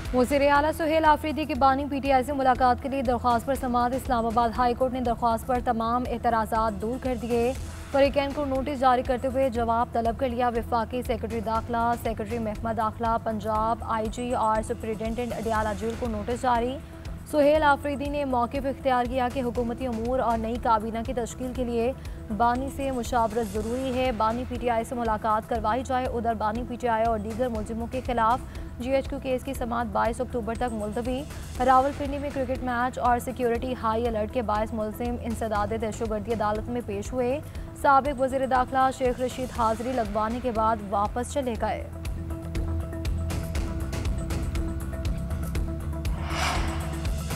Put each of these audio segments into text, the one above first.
वज़ीर आला सुहेल आफरीदी की बानी PTI से मुलाकात के लिए दरख्वास्त पर समाअत। इस्लामाबाद हाई कोर्ट ने दरख्वास्त पर तमाम एतराज़ात दूर कर दिए। फरीकैन को नोटिस जारी करते हुए जवाब तलब कर लिया। वफाकी सेक्रेटरी दाखिला, सेक्रेटरी महकमा दाखिला पंजाब, IG और सुपरिटेंडेंट अडियाला जेल को नोटिस जारी। सुहेल आफरीदी ने मौक़िफ़ इख्तियार किया कि हुकूमती अमूर और नई काबीना की तश्कील के लिए बानी से मुशावरत ज़रूरी है। बानी PTI से मुलाकात करवाई जाए। उधर बानी PTI और दीगर मुलजिमों के खिलाफ GHQ केस की समाअत 22 अक्टूबर तक मुलतवी। रावलपिंडी में क्रिकेट मैच और सिक्योरिटी हाई अलर्ट के बायस मुलजिम इंसदाद दहशतगर्दी अदालत में पेश हुए। साबिक वज़ीर दाखिला शेख रशीद हाजिरी लगवाने के बाद वापस चले गए।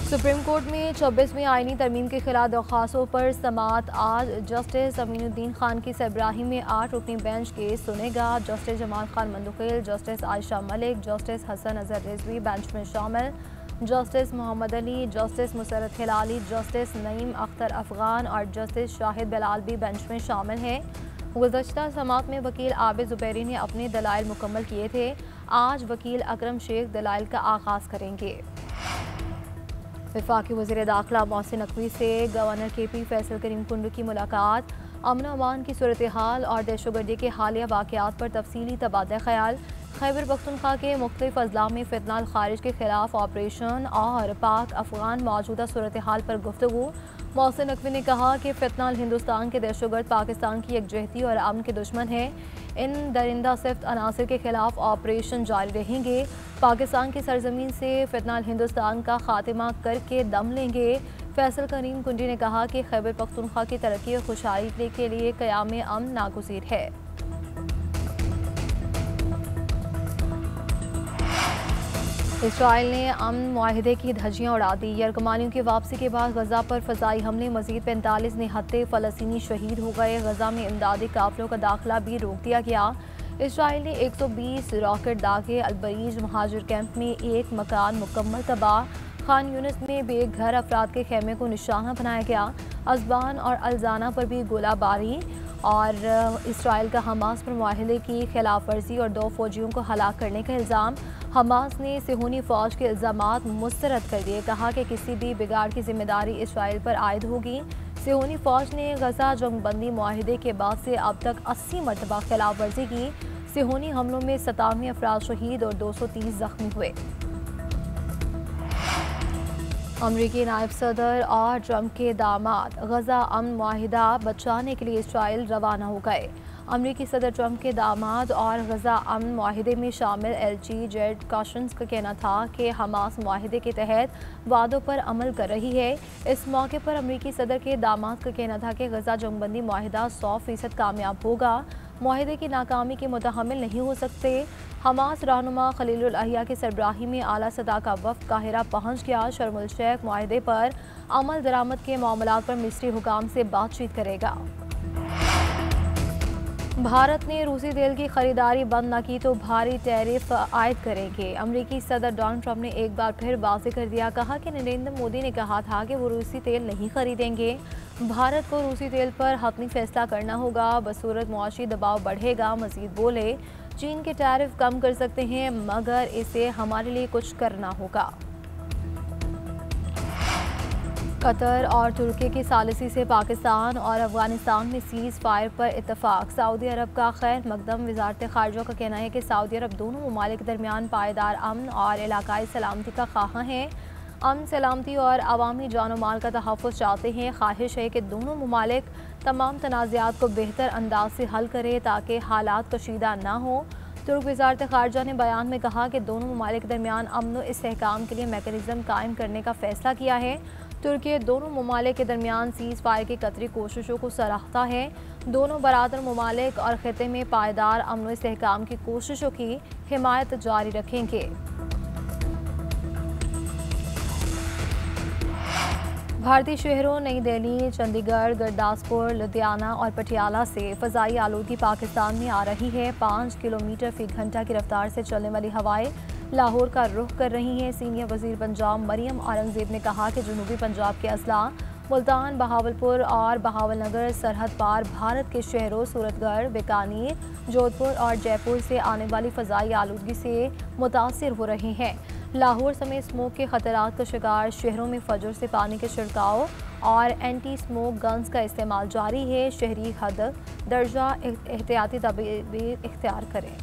सुप्रीम कोर्ट में 26वीं आईनी तरमीम के खिलाफ दरख्वास्तों पर समाअत आज। जस्टिस अमीनुद्दीन खान की सरबराही में 8 रुकनी बेंच केस सुनेगा। Justice Jamal Khan Mandokhail, justice Ayesha Malik, justice Hasan Azhar Rizvi bench में शामिल। Justice Mohammad Ali, justice Musarrat Hilali, justice Naeem Akhtar Afghan और जस्टिस शाहिद बिलाल भी बेंच में शामिल हैं। गुज़श्ता समाअत में वकील आबिद ज़ुबैरी ने अपने दलाइल मुकम्मल किए थे। आज वकील अकरम शेख दलाइल का आगाज़ करेंगे। वफाकी वज़ीर दाखिला मोहसिन नकवी से गवर्नर KP फैसल करीम कुंडू की मुलाकात। अमन अमान की सूरत हाल और दहशतगर्दी के हालिया वाक़यात पर तफसीली तबादला ख्याल। खैबर पख्तूनख्वा के मुख्तलिफ अजला में फितनाल खारिज के खिलाफ ऑपरेशन और पाक अफगान मौजूदा सूरत हाल पर गुफ्तगू। मोहसिन नकवी ने कहा कि फितनाल हिंदुस्तान के दहशतगर्द पाकिस्तान की यकजहती और अमन के दुश्मन है। इन दरिंदा सिफ्त अनासर के खिलाफ ऑपरेशन जारी रहेंगे। पाकिस्तान की सरजमीन से फितनाल हिंदुस्तान का खात्मा करके दम लेंगे। फैसल करीम कुंडी ने कहा कि खैबर पख्तूनख्वा की तरक्की और खुशहाली के लिए क़याम अमन नागुज़ीर है। इसराइल ने अमन मुआहिदे की धज्जियां उड़ा दी। यरगमानियों की वापसी के बाद गजा पर फ़ज़ाई हमले। मज़ीद 45 निहत्ते फ़लस्तीनी शहीद हो गए। गजा में इमदादी काफ़िलों का दाखिला भी रोक दिया गया। इसराइल ने 120 रॉकेट दागे। अलबरीज महाजिर कैंप में एक मकान मुकम्मल तबाह। खान यूनिस में बेघर अफराद के खेमे को निशाना बनाया गया। अज़बान और अल्जाना पर भी गोलाबारी। और इसराइल का हमास पर मुआहिदे की खिलाफ वर्जी और 2 फौजियों को हलाक करने का इल्ज़ाम। हमास ने सिहोनी फ़ौज के इल्ज़ामात मुस्तरद कर दिए। कहा कि किसी भी बिगाड़ की जिम्मेदारी इसराइल पर आयद होगी। सिहोनी फ़ौज ने गजा जंगबंदी मुआहिदे के बाद से अब तक 80 मरतबा खिलाफ वर्जी की। सिहोनी हमलों में 97 अफराद शहीद और 230 जख्मी हुए। अमरीकी नायब सदर और ट्रंप के दामाद गजा अमन मुआहिदा बचाने के लिए इसराइल रवाना हो गए। अमरीकी सदर ट्रंप के दामाद और गजा अमन मुआहिदे में शामिल LG जेड काशंस का कहना था कि हमास मुआहिदे के तहत वादों पर अमल कर रही है। इस मौके पर अमरीकी सदर के दामाद का कहना था कि गजा जंगबंदी मुआहिदा 100% कामयाब होगा। मुआहिदे की नाकामी के मुतहम्मिल नहीं हो सकते। हमास रहनुमा खलीलुल अहिया की सरबराही में आला सतह का वफ़द काहिरा पहुँच गया। शर्म उल शेख मुआहिदे पर अमल दरामद के मामलात पर मिस्री हुकाम से बातचीत करेगा। भारत ने रूसी तेल की खरीदारी बंद न की तो भारी टैरिफ आयद करेंगे। अमरीकी सदर डोनाल्ड ट्रंप ने एक बार फिर वाज़ेह कर दिया। कहा कि नरेंद्र मोदी ने कहा था कि वो रूसी तेल नहीं खरीदेंगे। भारत को रूसी तेल पर हतमी फैसला करना होगा, बसूरत मुआशी दबाव बढ़ेगा। मजीद बोले, चीन के टैरिफ कम कर सकते हैं मगर इसे हमारे लिए कुछ करना होगा। कतर और तुर्की की सालिसी से पाकिस्तान और अफगानिस्तान में सीज़ फायर पर इत्तफाक। सऊदी अरब का खैर मकदम। वज़ारत ख़ारिजा का कहना है कि सऊदी अरब दोनों ममालिक के दरमियान पायदार अमन और इलाकाई सलामती का ख़्वाह है। अमन, सलामती और अवामी जान माल का तहफ़्फ़ुज़ चाहते हैं। ख्वाहिश है कि दोनों ममालिक तमाम तनाज़ात को बेहतर अंदाज से हल करें ताकि हालात कशीदा न हो। तुर्क वज़ारत ख़ारिजा ने बयान में कहा कि दोनों ममालिक के दरमियान अमन व इस्तेहकाम के लिए मैकेनिज़्म कायम करने का फ़ैसला किया है। तुर्की दोनों ममालिक के दरमियान सीज़ फायर की कतरी कोशिशों को सराहता है। दोनों बरातर ममालिक और ख़ित्ते में पायदार अमन व इस्तेहकाम की कोशिशों की हिमायत जारी रखेंगे। भारतीय शहरों नई दिल्ली, चंडीगढ़, गुरदासपुर, लुधियाना और पटियाला से फ़ज़ाई आलूगी पाकिस्तान में आ रही है। 5 किलोमीटर फ़ी घंटा की रफ्तार से चलने वाली हवाएं लाहौर का रुख कर रही हैं। सीनियर वज़ीर पंजाब मरियम औरंगज़ेब ने कहा कि जनूबी पंजाब के अजला मुल्तान, बहावलपुर और बहावलनगर सरहद पार भारत के शहरों सूरतगढ़, बीकानेर, जोधपुर और जयपुर से आने वाली फ़ज़ाई आलूगी से मुतासिर हो रहे हैं। लाहौर समेत स्मोक के खतरात का शिकार शहरों में फजर से पानी के छिड़काव और एंटी स्मोक गन्स का इस्तेमाल जारी है। शहरी हद दर्जा एहतियाती तदबीर इख्तियार करें।